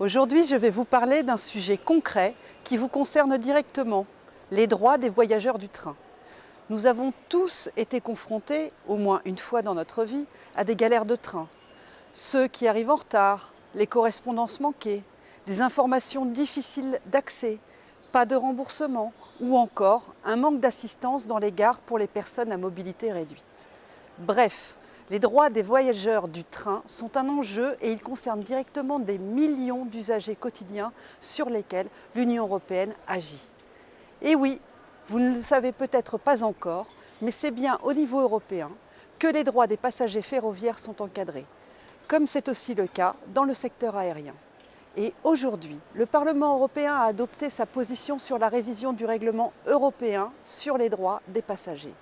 Aujourd'hui, je vais vous parler d'un sujet concret qui vous concerne directement, les droits des voyageurs du train. Nous avons tous été confrontés, au moins une fois dans notre vie, à des galères de train. Ceux qui arrivent en retard, les correspondances manquées, des informations difficiles d'accès, pas de remboursement ou encore un manque d'assistance dans les gares pour les personnes à mobilité réduite. Bref, les droits des voyageurs du train sont un enjeu et ils concernent directement des millions d'usagers quotidiens sur lesquels l'Union européenne agit. Et oui, vous ne le savez peut-être pas encore, mais c'est bien au niveau européen que les droits des passagers ferroviaires sont encadrés, comme c'est aussi le cas dans le secteur aérien. Et aujourd'hui, le Parlement européen a adopté sa position sur la révision du règlement européen sur les droits des passagers.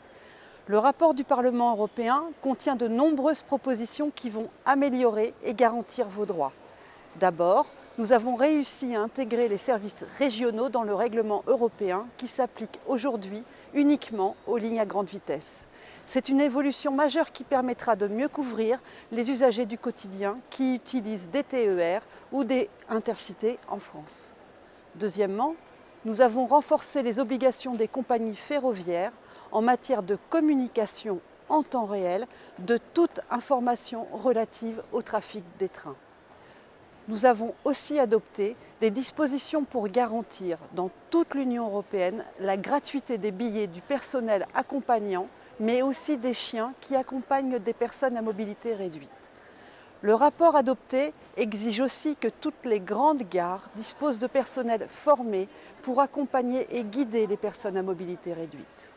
Le rapport du Parlement européen contient de nombreuses propositions qui vont améliorer et garantir vos droits. D'abord, nous avons réussi à intégrer les services régionaux dans le règlement européen qui s'applique aujourd'hui uniquement aux lignes à grande vitesse. C'est une évolution majeure qui permettra de mieux couvrir les usagers du quotidien qui utilisent des TER ou des intercités en France. Deuxièmement, nous avons renforcé les obligations des compagnies ferroviaires en matière de communication en temps réel de toute information relative au trafic des trains. Nous avons aussi adopté des dispositions pour garantir dans toute l'Union européenne la gratuité des billets du personnel accompagnant, mais aussi des chiens qui accompagnent des personnes à mobilité réduite. Le rapport adopté exige aussi que toutes les grandes gares disposent de personnel formé pour accompagner et guider les personnes à mobilité réduite.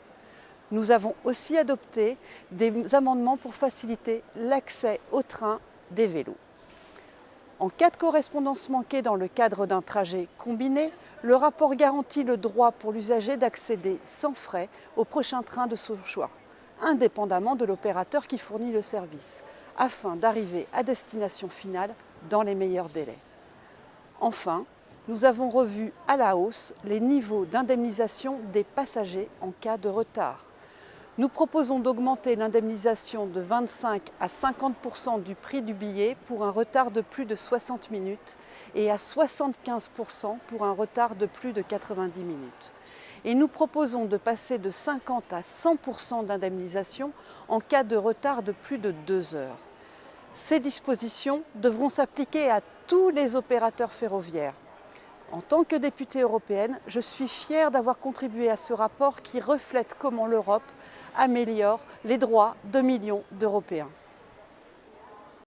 Nous avons aussi adopté des amendements pour faciliter l'accès au train des vélos. En cas de correspondance manquée dans le cadre d'un trajet combiné, le rapport garantit le droit pour l'usager d'accéder sans frais au prochain train de son choix, indépendamment de l'opérateur qui fournit le service, afin d'arriver à destination finale dans les meilleurs délais. Enfin, nous avons revu à la hausse les niveaux d'indemnisation des passagers en cas de retard. Nous proposons d'augmenter l'indemnisation de 25 à 50% du prix du billet pour un retard de plus de 60 minutes et à 75% pour un retard de plus de 90 minutes. Et nous proposons de passer de 50 à 100% d'indemnisation en cas de retard de plus de 2 heures. Ces dispositions devront s'appliquer à tous les opérateurs ferroviaires. En tant que députée européenne, je suis fière d'avoir contribué à ce rapport qui reflète comment l'Europe améliore les droits de millions d'Européens.